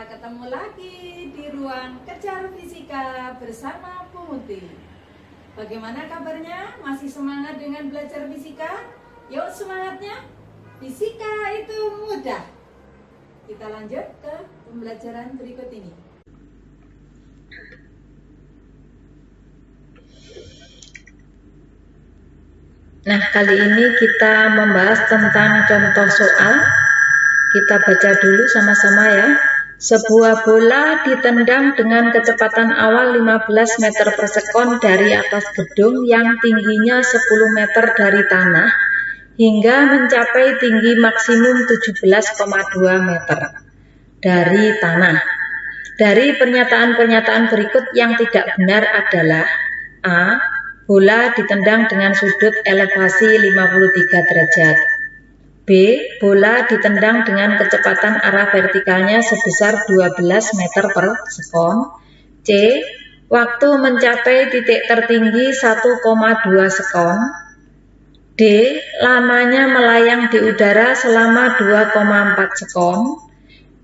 Kita ketemu lagi di ruang Kejar Fisika bersama Bu Muti. Bagaimana kabarnya? Masih semangat dengan belajar fisika? Yuk semangatnya! Fisika itu mudah. Kita lanjut ke pembelajaran berikut ini. Nah, kali ini kita membahas tentang contoh soal. Kita baca dulu sama-sama ya. Sebuah bola ditendang dengan kecepatan awal 15 meter per sekon dari atas gedung yang tingginya 10 meter dari tanah hingga mencapai tinggi maksimum 17,2 meter dari tanah. Dari pernyataan-pernyataan berikut yang tidak benar adalah: A. Bola ditendang dengan sudut elevasi 53 derajat. B. Bola ditendang dengan kecepatan arah vertikalnya sebesar 12 meter per sekon. C. Waktu mencapai titik tertinggi 1,2 sekon. D. Lamanya melayang di udara selama 2,4 sekon.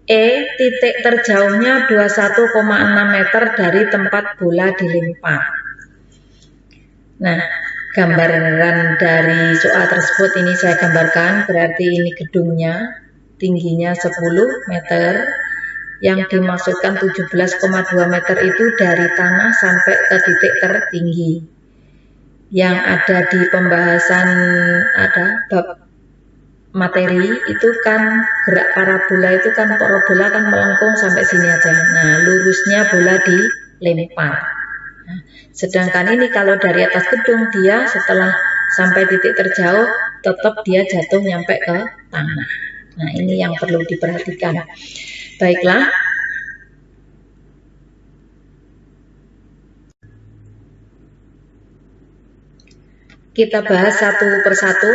E. Titik terjauhnya 21,6 meter dari tempat bola dilempar. Nah, gambaran dari soal tersebut ini saya gambarkan, berarti ini gedungnya tingginya 10 meter, yang dimaksudkan 17,2 meter itu dari tanah sampai ke titik tertinggi. Yang ada di pembahasan ada bab materi itu kan gerak parabola itu kan parabola kan melengkung sampai sini aja. Nah, lurusnya bola dilempar. Nah, sedangkan ini kalau dari atas gedung dia setelah sampai titik terjauh tetap dia jatuh nyampe ke tanah. Nah, ini yang perlu diperhatikan. Baiklah, kita bahas satu persatu.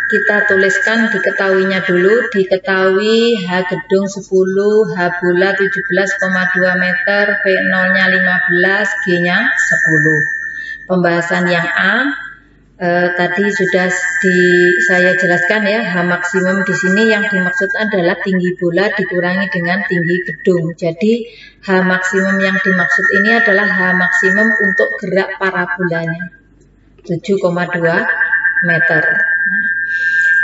Kita tuliskan diketahuinya dulu. Diketahui H gedung 10, H bola 17,2 meter, V0 nya 15, G nya 10. Pembahasan yang A tadi sudah saya jelaskan ya. H maksimum di sini yang dimaksud adalah tinggi bola dikurangi dengan tinggi gedung. Jadi H maksimum yang dimaksud ini adalah H maksimum untuk gerak parabolanya 7,2 meter.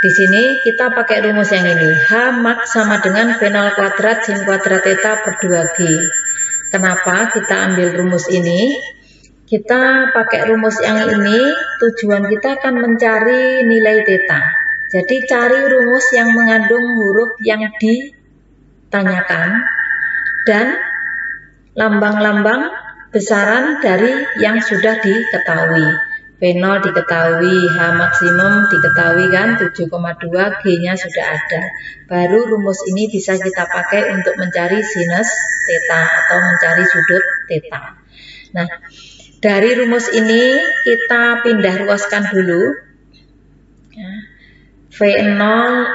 Di sini kita pakai rumus yang ini. H max sama dengan V0 kuadrat sin kuadrat theta per 2G. Kenapa kita ambil rumus ini? Kita pakai rumus yang ini, tujuan kita akan mencari nilai theta. Jadi cari rumus yang mengandung huruf yang ditanyakan dan lambang-lambang besaran dari yang sudah diketahui. V0 diketahui, H maksimum diketahui kan 7,2, G-nya sudah ada. Baru rumus ini bisa kita pakai untuk mencari sinus theta atau mencari sudut theta. Nah, dari rumus ini kita pindah ruaskan dulu. V0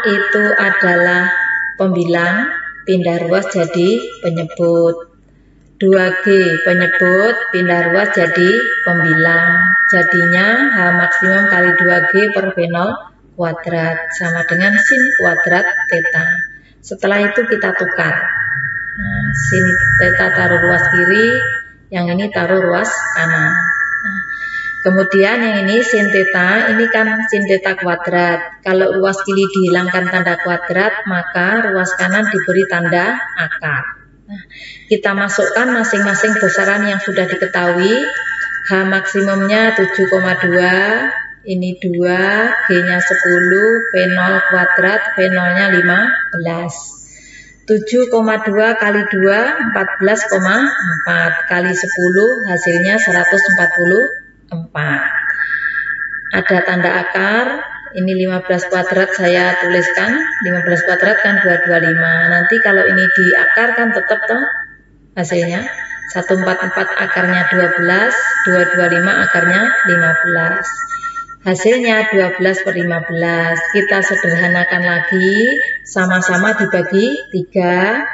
itu adalah pembilang, pindah ruas jadi penyebut. 2G penyebut, pindah ruas jadi pembilang. Jadinya H maksimum kali 2G per V0 kuadrat sama dengan sin kuadrat theta. Setelah itu kita tukar. Nah, sin theta taruh ruas kiri, yang ini taruh ruas kanan. Nah, kemudian yang ini sin theta, ini kan sin theta kuadrat. Kalau ruas kiri dihilangkan tanda kuadrat, maka ruas kanan diberi tanda akar. Nah, kita masukkan masing-masing besaran yang sudah diketahui. H maksimumnya 7,2, ini 2, G-nya 10, V0 kuadrat, V0 nya 15. 7,2 kali 2, 14,4 kali 10, hasilnya 144. Ada tanda akar. Ini 15 kuadrat saya tuliskan, 15 kuadrat kan 225. Nanti kalau ini diakar kan tetap toh hasilnya 144 akarnya 12, 225 akarnya 15. Hasilnya 12 per 15. Kita sederhanakan lagi, sama-sama dibagi 3.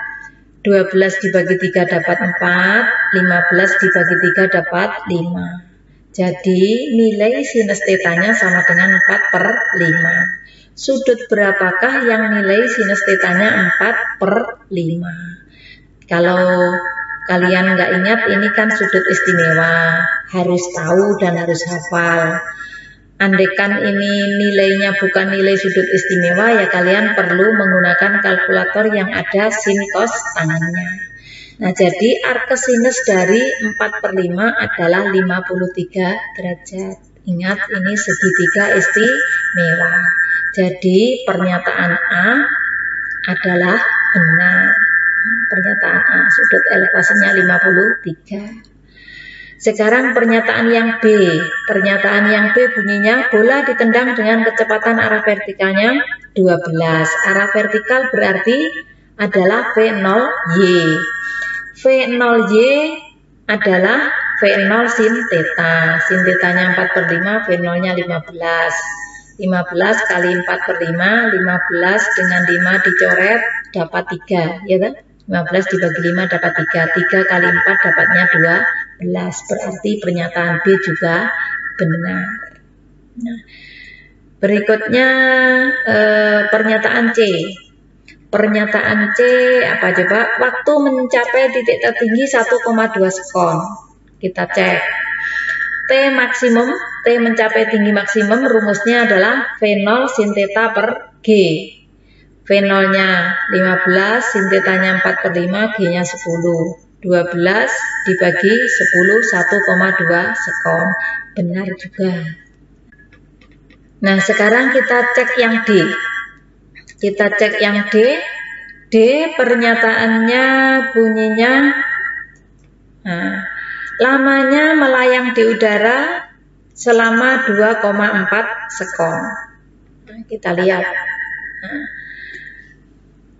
12 dibagi 3 dapat 4, 15 dibagi 3 dapat 5. Jadi nilai sinus tetanya sama dengan 4 per 5. Sudut berapakah yang nilai sinus tetanya 4 per 5? Kalau kalian nggak ingat, ini kan sudut istimewa, harus tahu dan harus hafal. Andaikan ini nilainya bukan nilai sudut istimewa, ya kalian perlu menggunakan kalkulator yang ada sin cos tangannya. Nah, jadi arcsinus dari 4/5 adalah 53 derajat. Ingat, ini segitiga istimewa. Jadi pernyataan A adalah benar. Pernyataan A, sudut elevasinya 53. Sekarang pernyataan yang B. Pernyataan yang B bunyinya, bola ditendang dengan kecepatan arah vertikalnya 12. Arah vertikal berarti adalah V0Y. V0Y adalah V0 sin theta. Sin tetanya 4/5, V0-nya 15. 15 kali 4/5, 15 dengan 5 dicoret dapat 3, ya kan? 15 dibagi 5 dapat 3. 3 kali 4 dapatnya 12. Berarti pernyataan B juga benar. Nah, berikutnya pernyataan C. Pernyataan C apa coba? Waktu mencapai titik tertinggi 1,2 sekon. Kita cek. T maksimum, T mencapai tinggi maksimum, rumusnya adalah V0 sin theta per G. V0-nya 15, sin theta-nya 4/5, G-nya 10. 12 dibagi 10, 1,2 sekon. Benar juga. Nah, sekarang kita cek yang D. Kita cek yang D. D pernyataannya bunyinya, lamanya melayang di udara selama 2,4 sekon. Nah, kita lihat.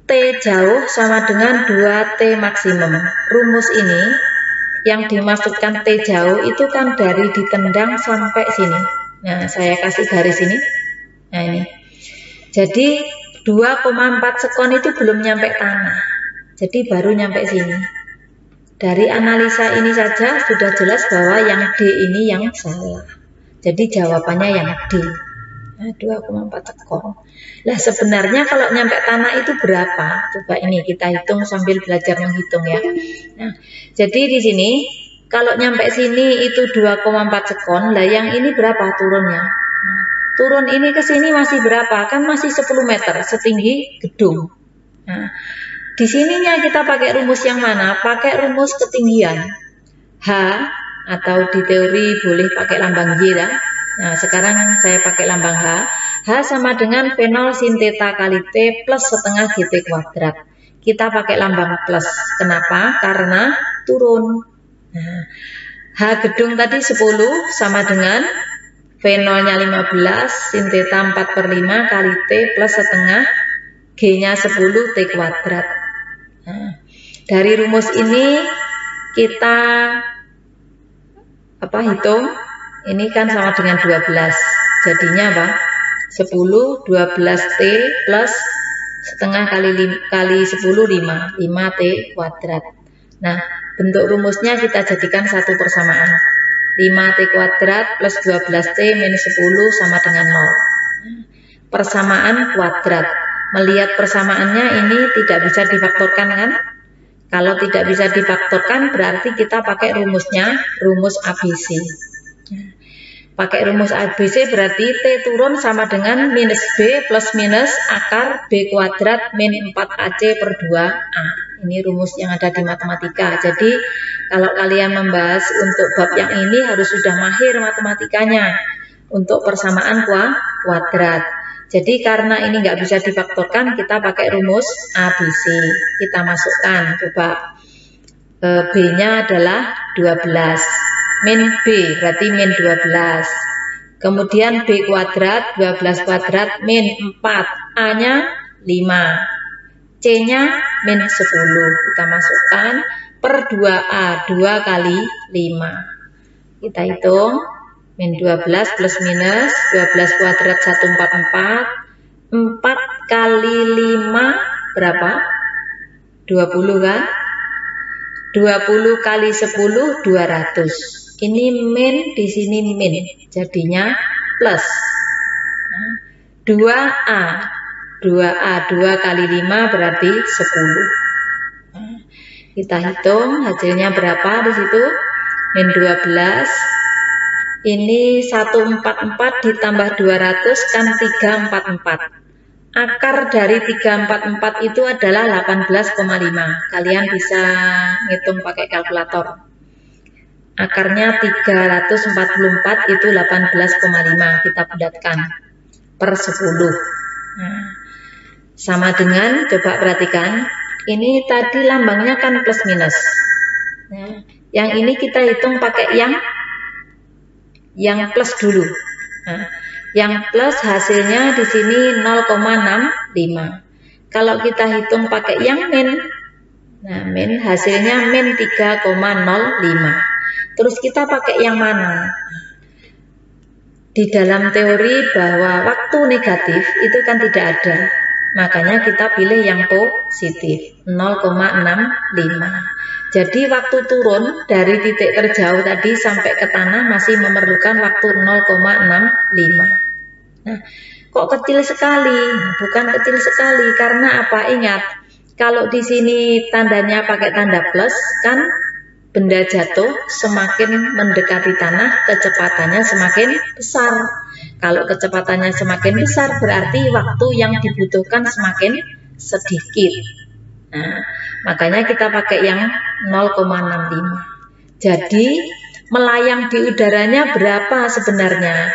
T jauh sama dengan 2T maksimum. Rumus ini yang dimaksudkan T jauh itu kan dari ditendang sampai sini. Nah, saya kasih garis ini. Nah, ini. Jadi 2,4 sekon itu belum nyampe tanah. Jadi baru nyampe sini. Dari analisa ini saja sudah jelas bahwa yang D ini yang salah. Jadi jawabannya yang D. Nah, 2,4 sekon. Lah sebenarnya kalau nyampe tanah itu berapa? Coba ini kita hitung sambil belajar menghitung ya. Nah, jadi di sini kalau nyampe sini itu 2,4 sekon. Lah yang ini berapa turunnya? Nah, turun ini ke sini masih berapa? Kan masih 10 meter setinggi gedung. Nah, di sininya kita pakai rumus yang mana? Pakai rumus ketinggian. H, atau di teori boleh pakai lambang Y ya. Nah, sekarang saya pakai lambang H. H sama dengan V0 sin theta kali T plus setengah GT kuadrat. Kita pakai lambang plus. Kenapa? Karena turun. Nah, H gedung tadi 10 sama dengan V0-nya 15 sin theta 4/5 kali T plus setengah, G-nya 10 T kuadrat. Nah, dari rumus ini kita hitung, ini kan sama dengan 12. Jadinya apa? 10 12T plus setengah kali 10 5 T kuadrat. Nah, bentuk rumusnya kita jadikan satu persamaan. 5T kuadrat plus 12T minus 10 sama dengan 0. Persamaan kuadrat. Melihat persamaannya ini tidak bisa difaktorkan kan? Kalau tidak bisa difaktorkan berarti kita pakai rumusnya, rumus ABC. Pakai rumus ABC berarti T turun sama dengan minus B plus minus akar B kuadrat min 4AC per 2A. Ini rumus yang ada di matematika. Jadi kalau kalian membahas untuk bab yang ini harus sudah mahir matematikanya untuk persamaan kuadrat. Jadi karena ini nggak bisa difaktorkan, kita pakai rumus ABC. Kita masukkan, coba B-nya adalah 12. Min B berarti min 12. Kemudian B kuadrat, 12 kuadrat min 4. A-nya 5. C-nya min 10. Kita masukkan per 2A, 2 kali 5. Kita hitung. Min 12 plus minus 12 kuadrat 144. 4 kali 5 berapa? 20 kan? 20 kali 10 200. Ini min, di sini min. Jadinya plus. 2A 2 kali 5 berarti 10. Kita hitung hasilnya berapa di situ. Min 12. Ini 144 ditambah 200 kan 344. Akar dari 344 itu adalah 18,5. Kalian bisa ngitung pakai kalkulator. Akarnya 344 itu 18,5. Kita bulatkan per 10. Nah, sama dengan, coba perhatikan, ini tadi lambangnya kan plus minus. Nah, yang ini kita hitung pakai yang plus dulu. Nah, yang plus hasilnya di sini 0,65. Kalau kita hitung pakai yang min, nah min hasilnya min 3,05. Terus kita pakai yang mana? Di dalam teori bahwa waktu negatif itu kan tidak ada. Makanya kita pilih yang positif, 0,65. Jadi waktu turun dari titik terjauh tadi sampai ke tanah masih memerlukan waktu 0,65. Nah, kok kecil sekali? Bukan kecil sekali, karena apa? Ingat, kalau di sini tandanya pakai tanda plus, kan benda jatuh semakin mendekati tanah, kecepatannya semakin besar. Kalau kecepatannya semakin besar, berarti waktu yang dibutuhkan semakin sedikit. Nah, makanya kita pakai yang 0,65. Jadi, melayang di udaranya berapa sebenarnya?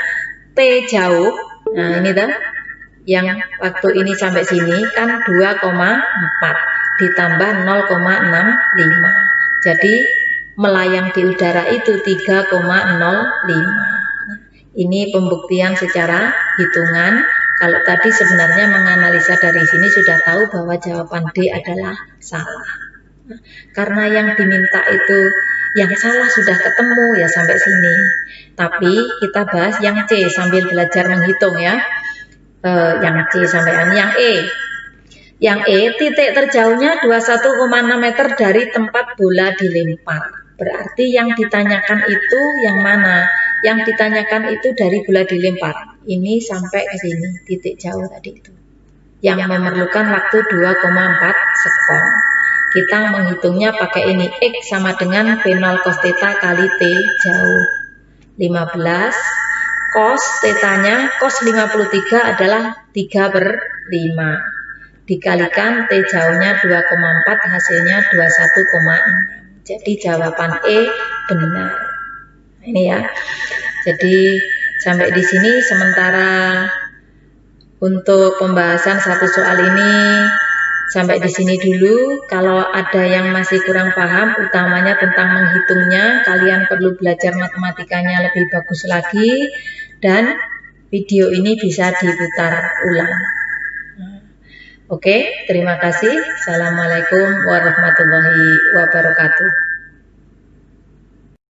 T jauh, nah ini tuh, yang waktu ini sampai sini kan 2,4 ditambah 0,65. Jadi, melayang di udara itu 3,05. Ini pembuktian secara hitungan. Kalau tadi sebenarnya menganalisa dari sini sudah tahu bahwa jawaban D adalah salah. Karena yang diminta itu yang salah sudah ketemu ya sampai sini. Tapi kita bahas yang C sambil belajar menghitung ya. Yang C sampai yang E. Yang E titik terjauhnya 21,6 meter dari tempat bola dilempar. Berarti yang ditanyakan itu yang mana? Yang ditanyakan itu dari bola dilempar. Ini sampai ke sini, titik jauh tadi itu. Yang memerlukan waktu 2,4 sekon. Kita menghitungnya pakai ini. X sama dengan P0 cos theta kali T jauh. 15. Cos theta-nya, cos 53 adalah 3/5. Dikalikan T jauhnya 2,4, hasilnya 21,6. Jadi jawaban E benar. Ini ya. Jadi sampai di sini sementara untuk pembahasan satu soal ini sampai di sini dulu. Kalau ada yang masih kurang paham, utamanya tentang menghitungnya, kalian perlu belajar matematikanya lebih bagus lagi dan video ini bisa diputar ulang. Oke, terima kasih. Assalamualaikum warahmatullahi wabarakatuh.